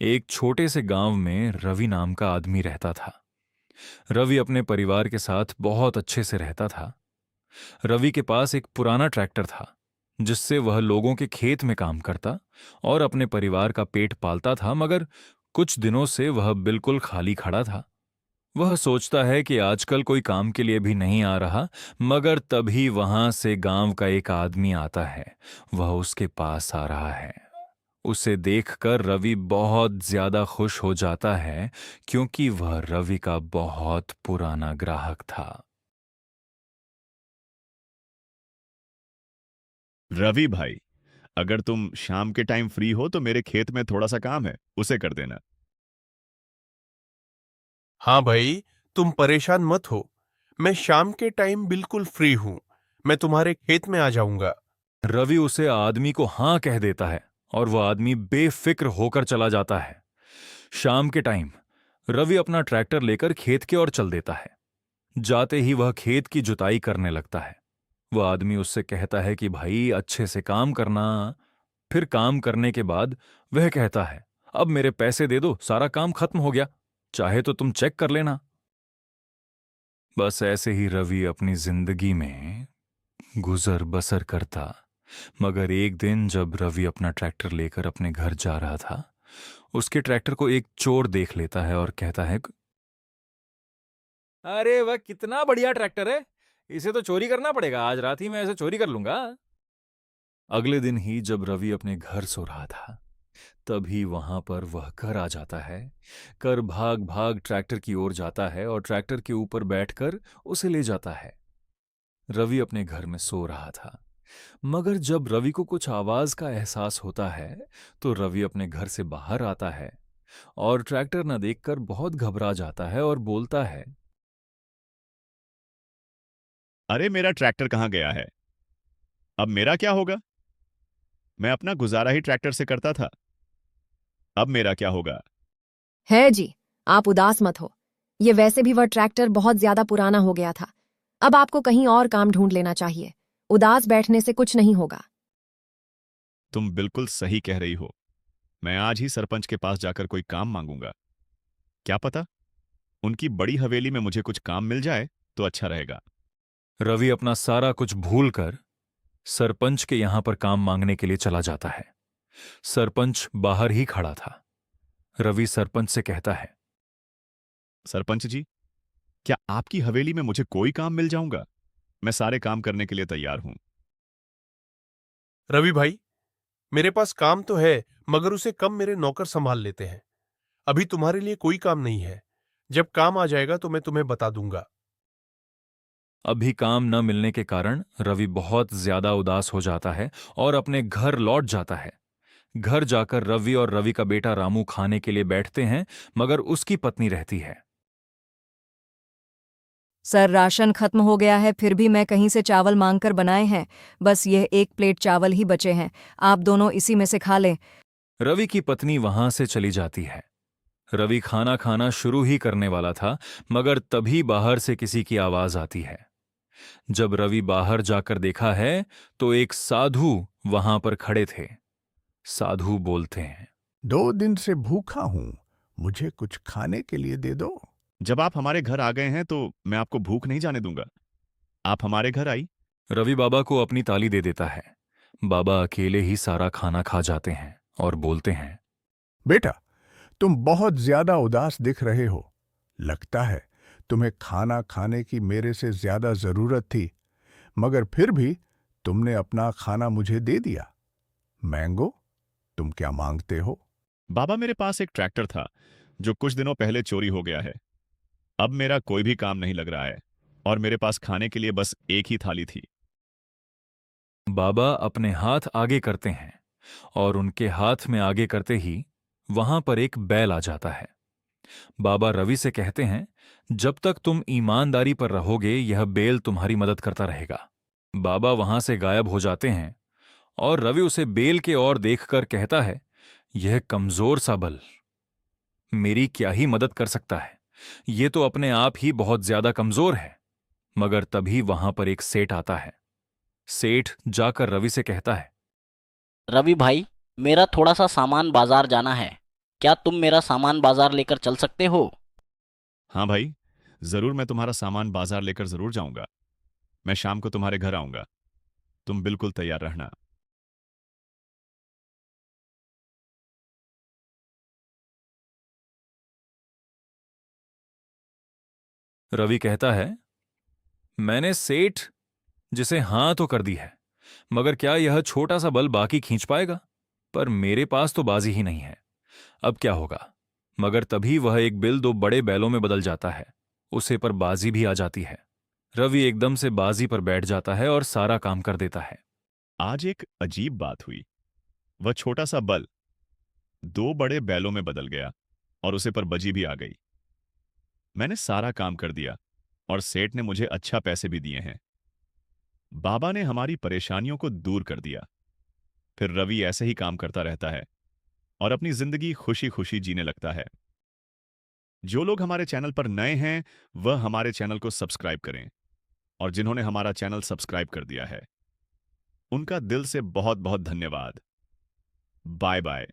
एक छोटे से गांव में रवि नाम का आदमी रहता था। रवि अपने परिवार के साथ बहुत अच्छे से रहता था। रवि के पास एक पुराना ट्रैक्टर था, जिससे वह लोगों के खेत में काम करता और अपने परिवार का पेट पालता था। मगर कुछ दिनों से वह बिल्कुल खाली खड़ा था। वह सोचता है कि आजकल कोई काम के लिए भी नहीं आ रहा। मगर तभी वहां से गांव का एक आदमी आता है। वह उसके पास आ रहा है। उसे देखकर रवि बहुत ज्यादा खुश हो जाता है, क्योंकि वह रवि का बहुत पुराना ग्राहक था। रवि भाई, अगर तुम शाम के टाइम फ्री हो तो मेरे खेत में थोड़ा सा काम है, उसे कर देना। हाँ भाई, तुम परेशान मत हो। मैं शाम के टाइम बिल्कुल फ्री हूं। मैं तुम्हारे खेत में आ जाऊंगा। रवि उसे आदमी को हां कह देता है और वह आदमी बेफिक्र होकर चला जाता है। शाम के टाइम रवि अपना ट्रैक्टर लेकर खेत की ओर चल देता है। जाते ही वह खेत की जुताई करने लगता है। वह आदमी उससे कहता है कि भाई अच्छे से काम करना। फिर काम करने के बाद वह कहता है, अब मेरे पैसे दे दो, सारा काम खत्म हो गया, चाहे तो तुम चेक कर लेना। बस ऐसे ही रवि अपनी जिंदगी में गुजर बसर करता। मगर एक दिन जब रवि अपना ट्रैक्टर लेकर अपने घर जा रहा था, उसके ट्रैक्टर को एक चोर देख लेता है और कहता है, अरे वह कितना बढ़िया ट्रैक्टर है, इसे तो चोरी करना पड़ेगा, आज रात ही मैं इसे चोरी कर लूंगा। अगले दिन ही जब रवि अपने घर सो रहा था, तभी वहां पर वह घर आ जाता है। कर भाग भाग ट्रैक्टर की ओर जाता है और ट्रैक्टर के ऊपर बैठकर उसे ले जाता है। रवि अपने घर में सो रहा था। मगर जब रवि को कुछ आवाज का एहसास होता है, तो रवि अपने घर से बाहर आता है और ट्रैक्टर न देखकर बहुत घबरा जाता है और बोलता है, अरे मेरा ट्रैक्टर कहाँ गया है? अब मेरा क्या होगा? मैं अपना गुजारा ही ट्रैक्टर से करता था। अब मेरा क्या होगा? है जी, आप उदास मत हो। ये वैसे भी वह ट्रैक्टर बहुत ज्यादा पुराना हो गया था। अब आपको कहीं और काम ढूंढ लेना चाहिए। उदास बैठने से कुछ नहीं होगा। तुम बिल्कुल सही कह रही हो। मैं आज ही सरपंच के पास जाकर कोई काम मांगूंगा। क्या पता उनकी बड़ी हवेली में मुझे कुछ काम मिल जाए तो अच्छा रहेगा। रवि अपना सारा कुछ भूलकर सरपंच के यहां पर काम मांगने के लिए चला जाता है। सरपंच बाहर ही खड़ा था। रवि सरपंच से कहता है, सरपंच जी, क्या आपकी हवेली में मुझे कोई काम मिल जाऊंगा? मैं सारे काम करने के लिए तैयार हूं। रवि भाई, मेरे पास काम तो है, मगर उसे कम मेरे नौकर संभाल लेते हैं। अभी तुम्हारे लिए कोई काम नहीं है। जब काम आ जाएगा तो मैं तुम्हें बता दूंगा। अभी काम न मिलने के कारण रवि बहुत ज्यादा उदास हो जाता है और अपने घर लौट जाता है। घर जाकर रवि और रवि का बेटा रामू खाने के लिए बैठते हैं, मगर उसकी पत्नी रहती है। सर, राशन खत्म हो गया है, फिर भी मैं कहीं से चावल मांग कर बनाए हैं। बस यह एक प्लेट चावल ही बचे हैं। आप दोनों इसी में से खा लें। रवि की पत्नी वहां से चली जाती है। रवि खाना खाना शुरू ही करने वाला था, मगर तभी बाहर से किसी की आवाज आती है। जब रवि बाहर जाकर देखा है, तो एक साधु वहां पर खड़े थे। साधु बोलते हैं, 2 दिन से भूखा हूं, मुझे कुछ खाने के लिए दे दो। जब आप हमारे घर आ गए हैं तो मैं आपको भूख नहीं जाने दूंगा। आप हमारे घर आई। रवि बाबा को अपनी ताली दे देता है। बाबा अकेले ही सारा खाना खा जाते हैं और बोलते हैं, बेटा, तुम बहुत ज्यादा उदास दिख रहे हो। लगता है तुम्हें खाना खाने की मेरे से ज्यादा जरूरत थी, मगर फिर भी तुमने अपना खाना मुझे दे दिया। मैंगो, तुम क्या मांगते हो? बाबा, मेरे पास एक ट्रैक्टर था जो कुछ दिनों पहले चोरी हो गया है। अब मेरा कोई भी काम नहीं लग रहा है और मेरे पास खाने के लिए बस एक ही थाली थी। बाबा अपने हाथ आगे करते हैं और उनके हाथ में आगे करते ही वहां पर एक बैल आ जाता है। बाबा रवि से कहते हैं, जब तक तुम ईमानदारी पर रहोगे, यह बैल तुम्हारी मदद करता रहेगा। बाबा वहां से गायब हो जाते हैं और रवि उसे बैल के ओर देखकर कहता है, यह कमजोर सा बल मेरी क्या ही मदद कर सकता है, ये तो अपने आप ही बहुत ज्यादा कमजोर है। मगर तभी वहां पर एक सेठ आता है। सेठ जाकर रवि से कहता है, रवि भाई, मेरा थोड़ा सा सामान बाजार जाना है। क्या तुम मेरा सामान बाजार लेकर चल सकते हो? हाँ भाई, जरूर मैं तुम्हारा सामान बाजार लेकर जरूर जाऊंगा। मैं शाम को तुम्हारे घर आऊंगा। तुम बिल्कुल तैयार रहना। रवि कहता है, मैंने सेठ जिसे हां तो कर दी है, मगर क्या यह छोटा सा बल बाकी खींच पाएगा? पर मेरे पास तो बाजी ही नहीं है। अब क्या होगा? मगर तभी वह एक बिल दो बड़े बैलों में बदल जाता है। उसे पर बाजी भी आ जाती है। रवि एकदम से बाजी पर बैठ जाता है और सारा काम कर देता है। आज एक अजीब बात हुई। वह छोटा सा बल दो बड़े बैलों में बदल गया और उसे पर बजी भी आ गई। मैंने सारा काम कर दिया और सेठ ने मुझे अच्छा पैसे भी दिए हैं। बाबा ने हमारी परेशानियों को दूर कर दिया। फिर रवि ऐसे ही काम करता रहता है और अपनी जिंदगी खुशी खुशी जीने लगता है। जो लोग हमारे चैनल पर नए हैं वह हमारे चैनल को सब्सक्राइब करें, और जिन्होंने हमारा चैनल सब्सक्राइब कर दिया है उनका दिल से बहुत बहुत धन्यवाद। Bye bye.